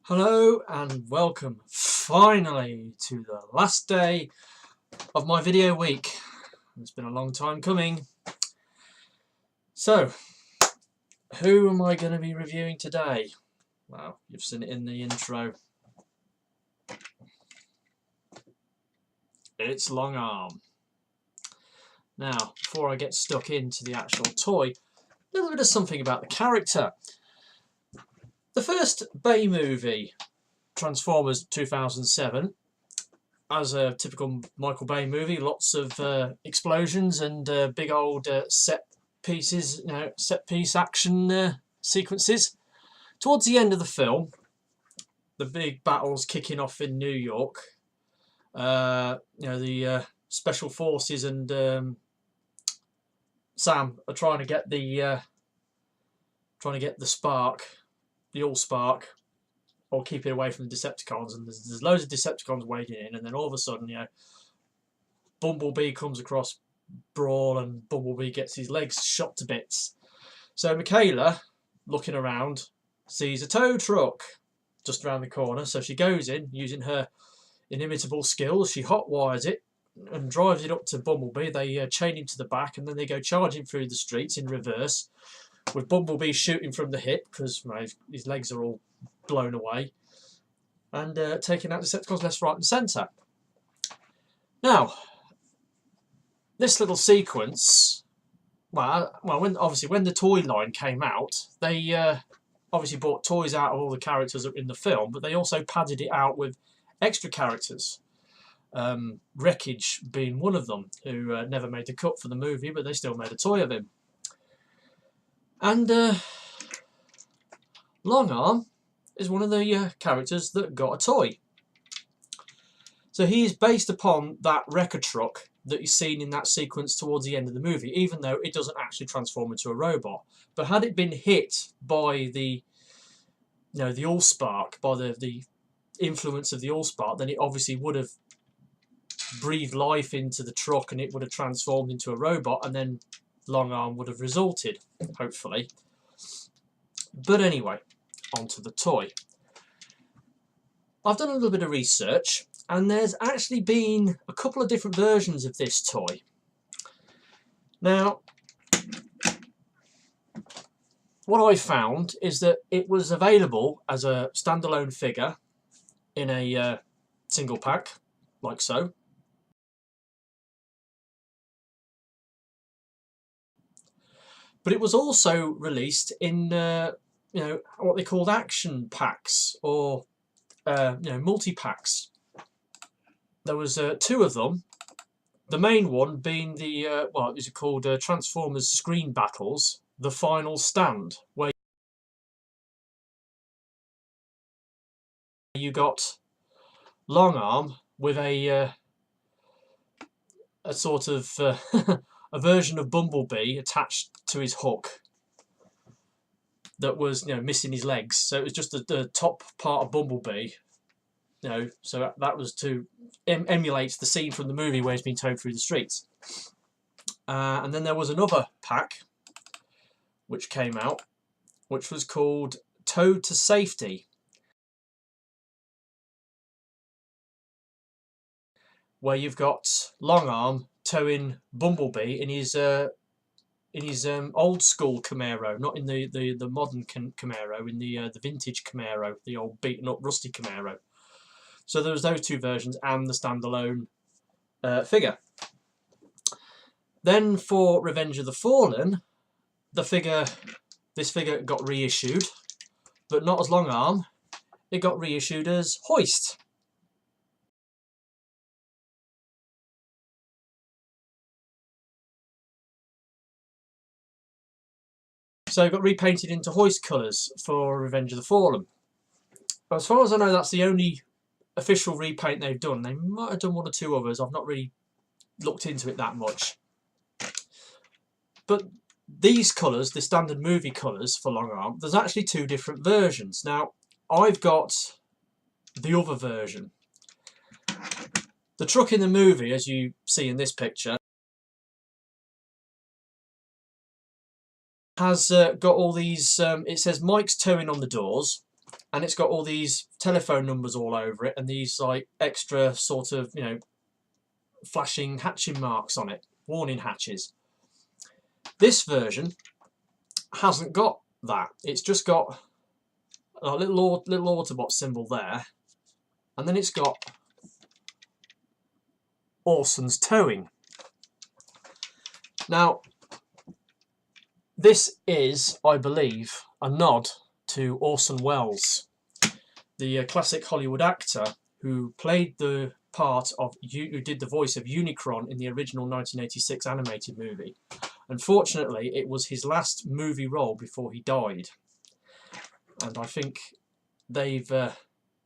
Hello and welcome finally to the last day of my video week. It's been a long time coming. So, who am I going to be reviewing today? Well, you've seen it in the intro. It's Longarm. Now, before I get stuck into the actual toy, a little bit of something about the character. The first Bay movie, Transformers 2007, as a typical Michael Bay movie, lots of explosions and big old set pieces, set piece action sequences. Towards the end of the film, the big battles kicking off in New York. The special forces and Sam are trying to get the spark, the all spark, or keep it away from the Decepticons. And there's loads of Decepticons wading in, and then all of a sudden, Bumblebee comes across Brawl, and Bumblebee gets his legs shot to bits. So Michaela, looking around, sees a tow truck just around the corner. So she goes in, using her inimitable skills. She hotwires it and drives it up to Bumblebee. They chain him to the back, and then they go charging through the streets in reverse, with Bumblebee shooting from the hip because his legs are all blown away, and taking out Decepticons left, right and centre. Now, this little sequence, when the toy line came out, they obviously bought toys out of all the characters in the film, but they also padded it out with extra characters. Wreckage being one of them, who never made the cut for the movie, but they still made a toy of him. And Longarm is one of the characters that got a toy. So he is based upon that wrecker truck that you've seen in that sequence towards the end of the movie, even though it doesn't actually transform into a robot. But had it been hit by the Allspark, by the influence of the Allspark, then it obviously would have breathed life into the truck, and it would have transformed into a robot, and then Longarm would have resulted, hopefully. But anyway, onto the toy. I've done a little bit of research, and there's actually been a couple of different versions of this toy. Now, what I found is that it was available as a standalone figure in a single pack, like so. But it was also released in what they called action packs, or multi-packs. There was two of them. The main one being the Transformers Screen Battles, The Final Stand, where you got Longarm with a sort of a version of Bumblebee attached to his hook that was missing his legs. So it was just the top part of Bumblebee. So that was to emulate the scene from the movie where he's been towed through the streets. And then there was another pack which came out, which was called Towed to Safety, where you've got Longarm towing Bumblebee in his old school Camaro, not in the modern Camaro, in the vintage Camaro, the old beaten up rusty Camaro. So there was those two versions and the standalone figure. Then for Revenge of the Fallen, this figure got reissued, but not as Longarm. It got reissued as Hoist. So it got repainted into Hoist colours for Revenge of the Fallen. But as far as I know, that's the only official repaint they've done. They might have done one or two others. I've not really looked into it that much. But these colours, the standard movie colours for Longarm, there's actually two different versions. Now, I've got the other version. The truck in the movie, as you see in this picture, has got all these, it says Mike's towing on the doors, and it's got all these telephone numbers all over it, and these like extra sort of, you know, flashing hatching marks on it, warning hatches. This version hasn't got that. It's just got a little Autobot symbol there, and then it's got Orson's towing. Now, this is, I believe, a nod to Orson Welles, the classic Hollywood actor who played the part of, who did the voice of Unicron in the original 1986 animated movie. Unfortunately, it was his last movie role before he died, and I think they've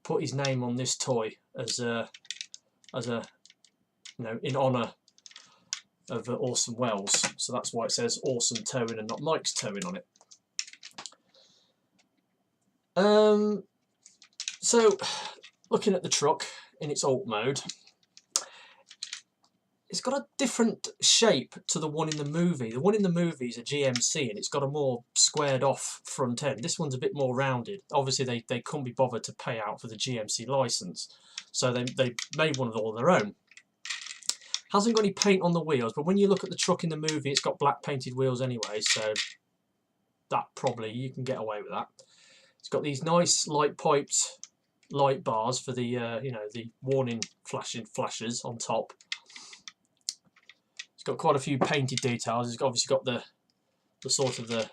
put his name on this toy as a you know, in honour of Orson Welles. So that's why it says Orson Towing and not Mike's Towing on it. So looking at the truck in its alt mode, it's got a different shape to the one in the movie. The one in the movie is a GMC and it's got a more squared off front end. This one's a bit more rounded. Obviously they couldn't be bothered to pay out for the GMC license, so they made one of all their own. Hasn't got any paint on the wheels, but when you look at the truck in the movie, it's got black painted wheels anyway, so that probably, you can get away with that. It's got these nice light piped light bars for the you know, the warning flashes on top. It's got quite a few painted details. It's obviously got the sort of the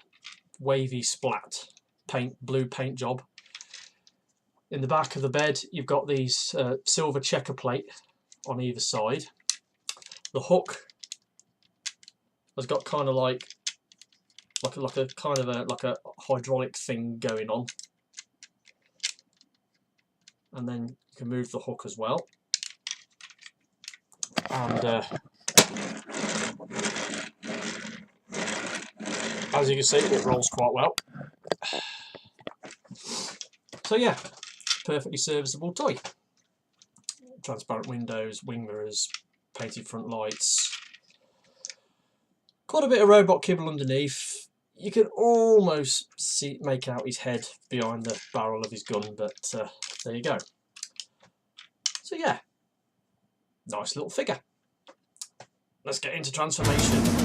wavy splat blue paint job. In the back of the bed, you've got these silver checker plate on either side. The hook has got kind of like a kind of a hydraulic thing going on, and then you can move the hook as well. And as you can see, it rolls quite well. So yeah, perfectly serviceable toy. Transparent windows, wing mirrors, painted front lights. Quite a bit of robot kibble underneath. You can almost make out his head behind the barrel of his gun, but there you go. So yeah, nice little figure. Let's get into transformation.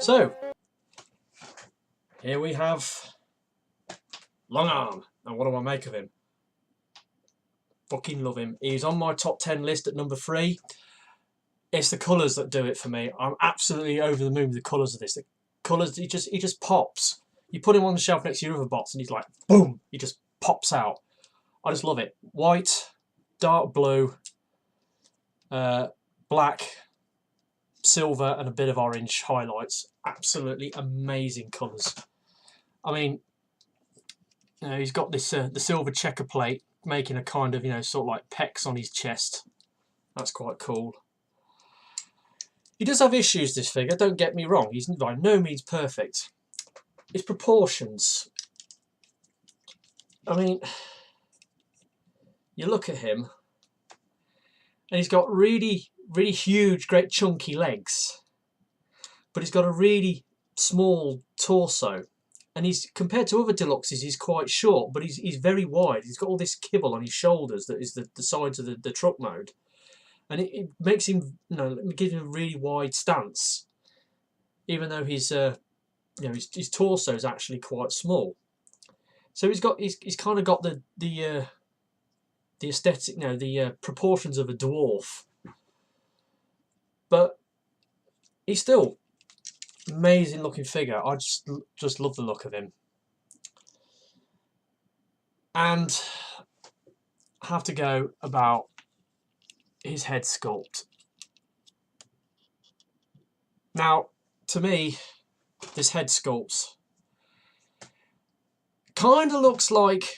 So, here we have Longarm, and what do I make of him? Fucking love him. He's on my top 10 list at number 3. It's the colours that do it for me. I'm absolutely over the moon with the colours of this. The colours, he just pops. You put him on the shelf next to your other bots and he's like, boom, he just pops out. I just love it. White, dark blue, black, silver and a bit of orange highlights. Absolutely amazing colours. I mean, you know, he's got this the silver checker plate making a kind of, you know, sort of like pecs on his chest. That's quite cool. He does have issues, this figure, don't get me wrong. He's by no means perfect. His proportions. I mean, you look at him and he's got really huge, great chunky legs, but he's got a really small torso, and he's, compared to other deluxes, he's quite short, but he's very wide. He's got all this kibble on his shoulders that is the sides of the truck mode, and it makes him, you know, gives him a really wide stance, even though his you know, his torso is actually quite small. So he's kind of got the aesthetic, you know, the proportions of a dwarf. But he's still Amazing looking figure. I just love the look of him. And I have to go about his head sculpt. Now, to me, this head sculpt kind of looks like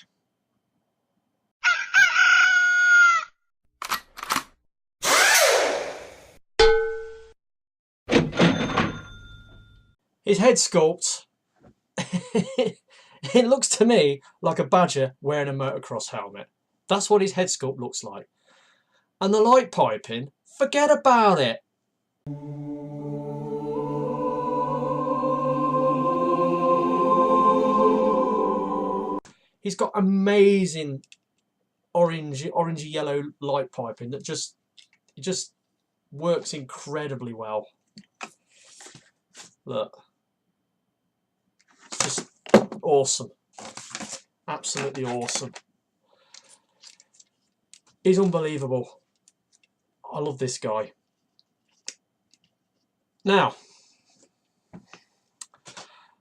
his head sculpt. It looks to me like a badger wearing a motocross helmet. That's what his head sculpt looks like. And the light piping, forget about it. He's got amazing orangey yellow light piping that just works incredibly well. Look, it's just awesome, absolutely awesome. He's unbelievable. I love this guy. Now,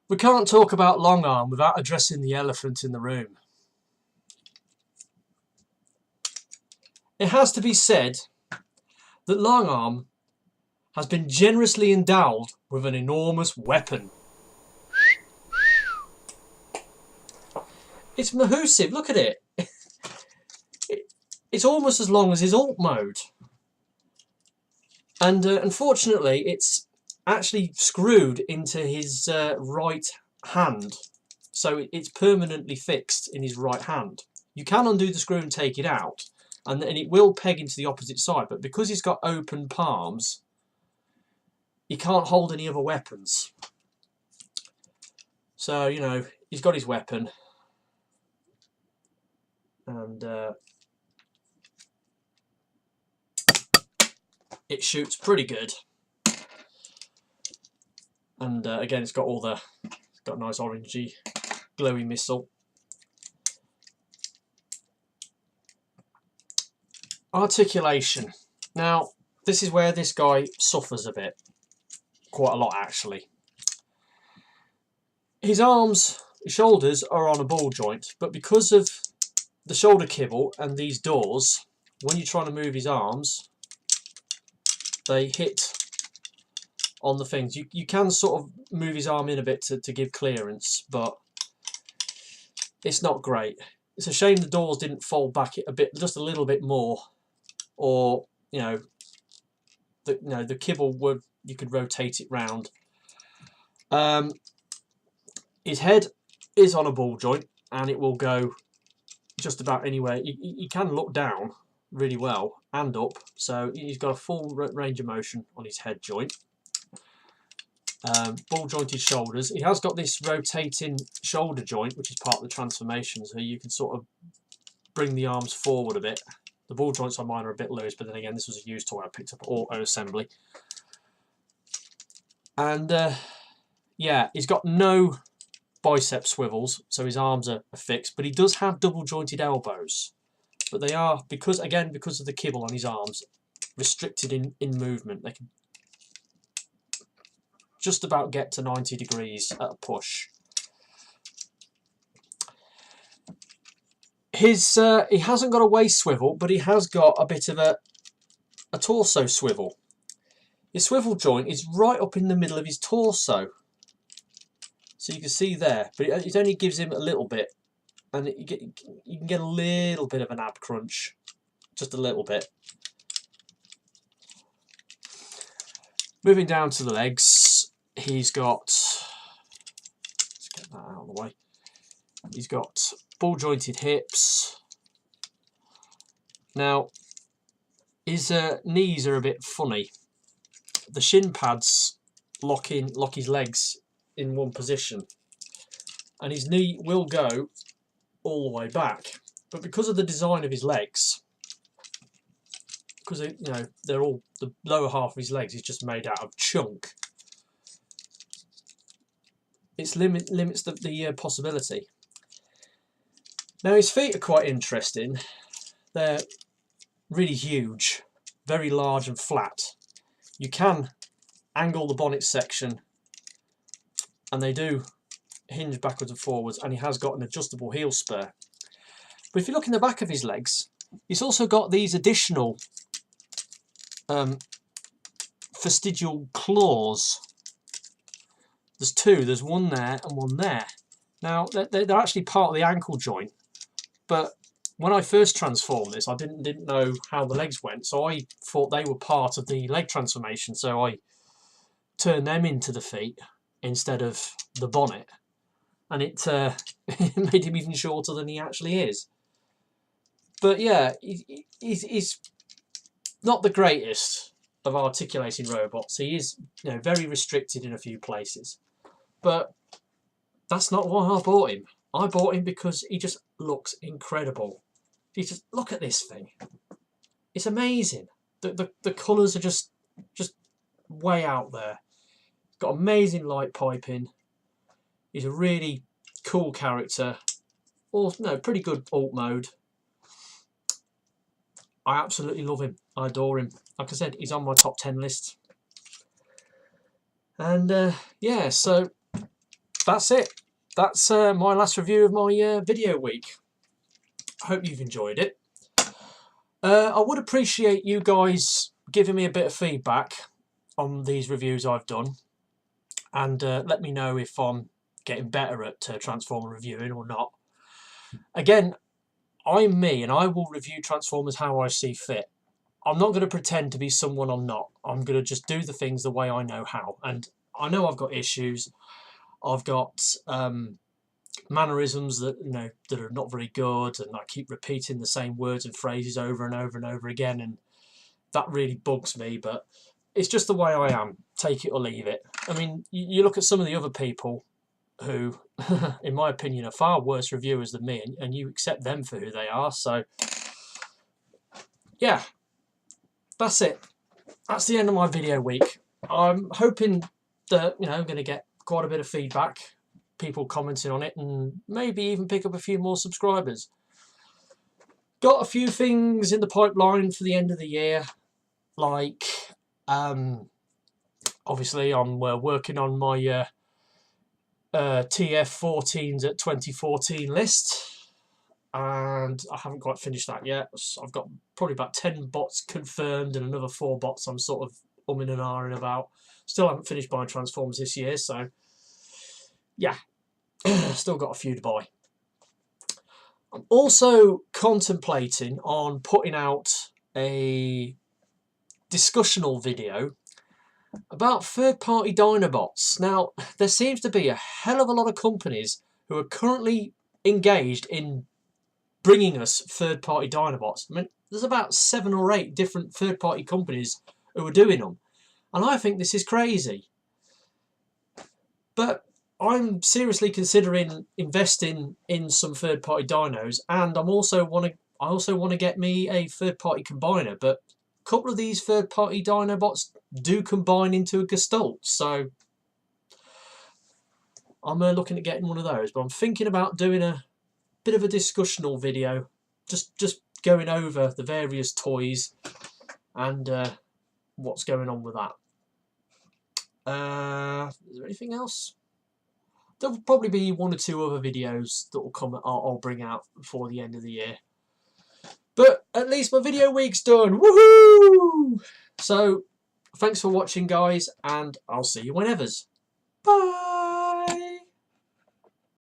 we can't talk about Longarm without addressing the elephant in the room. It has to be said that Longarm has been generously endowed with an enormous weapon. It's massive, look at it. It's almost as long as his alt mode. And unfortunately, it's actually screwed into his right hand. So it's permanently fixed in his right hand. You can undo the screw and take it out, and it will peg into the opposite side. But because he's got open palms, he can't hold any other weapons. So, you know, he's got his weapon. And it shoots pretty good. And again, it's got a nice orangey, glowy missile. Articulation. Now, this is where this guy suffers a bit. Quite a lot, actually. His arms, his shoulders are on a ball joint, but because of the shoulder kibble and these doors, when you're trying to move his arms, they hit on the things. You can sort of move his arm in a bit to give clearance, but it's not great. It's a shame the doors didn't fold back a bit, just a little bit more, or the kibble you could rotate it round. His head is on a ball joint, and it will go just about anywhere. You can look down really well and up, so he's got a full range of motion on his head joint. Ball jointed shoulders. He has got this rotating shoulder joint, which is part of the transformation, so you can sort of bring the arms forward a bit. The ball joints on mine are a bit loose, but then again, this was a used toy I picked up at auto assembly. And yeah, he's got no bicep swivels, so his arms are fixed, but he does have double jointed elbows, but they are, because of the kibble on his arms, restricted in movement. They can just about get to 90 degrees at a push. He hasn't got a waist swivel, but he has got a bit of a torso swivel. His swivel joint is right up in the middle of his torso. So you can see there, but it only gives him a little bit, and you can get a little bit of an ab crunch, just a little bit. Moving down to the legs, he's got, let's get that out of the way. He's got ball jointed hips. Now, his knees are a bit funny. The shin pads lock his legs in one position, and his knee will go all the way back, but because of the design of his legs, because they're all, the lower half of his legs is just made out of chunk, it limits the possibility. Now his feet are quite interesting. They're really huge, very large and flat. You can angle the bonnet section and they do hinge backwards and forwards, and he has got an adjustable heel spur. But if you look in the back of his legs, he's also got these additional fastigial claws. There's two. There's one there and one there. Now, they're actually part of the ankle joint, but when I first transformed this, I didn't know how the legs went, so I thought they were part of the leg transformation, so I turned them into the feet instead of the bonnet, and it made him even shorter than he actually is. But yeah, he's not the greatest of articulating robots. He is, you know, very restricted in a few places, but that's not why I bought him. I bought him because he just looks incredible. You just look at this thing. It's amazing. The colours are just way out there. It's got amazing light piping. He's a really cool character. Also, no, pretty good alt mode. I absolutely love him. I adore him. Like I said, he's on my top 10 list. And yeah, so that's it. That's my last review of my video week. I hope you've enjoyed it. I would appreciate you guys giving me a bit of feedback on these reviews I've done, and let me know if I'm getting better at Transformer reviewing or not. Again, I'm me, and I will review Transformers how I see fit. I'm not going to pretend to be someone I'm not. I'm going to just do the things the way I know how. And I know I've got issues. I've got mannerisms that, you know, that are not very good, and I keep repeating the same words and phrases over and over and over again, and that really bugs me. But it's just the way I am. Take it or leave it. I mean, you look at some of the other people who, in my opinion, are far worse reviewers than me, and you accept them for who they are. So yeah, that's it. That's the end of my video week. I'm hoping that, you know, I'm going to get quite a bit of feedback, people commenting on it, and maybe even pick up a few more subscribers. Got a few things in the pipeline for the end of the year, like obviously I'm working on my TF14s at 2014 list, and I haven't quite finished that yet. I've got probably about 10 bots confirmed and another 4 bots I'm sort of umming and ahhing about. Still haven't finished buying Transformers this year, so yeah, still got a few to buy. I'm also contemplating on putting out a discussional video about third-party Dinobots. Now, there seems to be a hell of a lot of companies who are currently engaged in bringing us third-party Dinobots. I mean, there's about 7 or 8 different third-party companies who are doing them, and I think this is crazy. But I'm seriously considering investing in some third-party dinos, and I also want to get me a third-party combiner. But a couple of these third-party Dinobots do combine into a Gestalt, so I'm looking at getting one of those. But I'm thinking about doing a bit of a discussional video, just going over the various toys and what's going on with that. Is there anything else? There'll probably be 1 or 2 other videos that will come. I'll bring out before the end of the year. But at least my video week's done. Woohoo! So thanks for watching, guys, and I'll see you whenevers. Bye.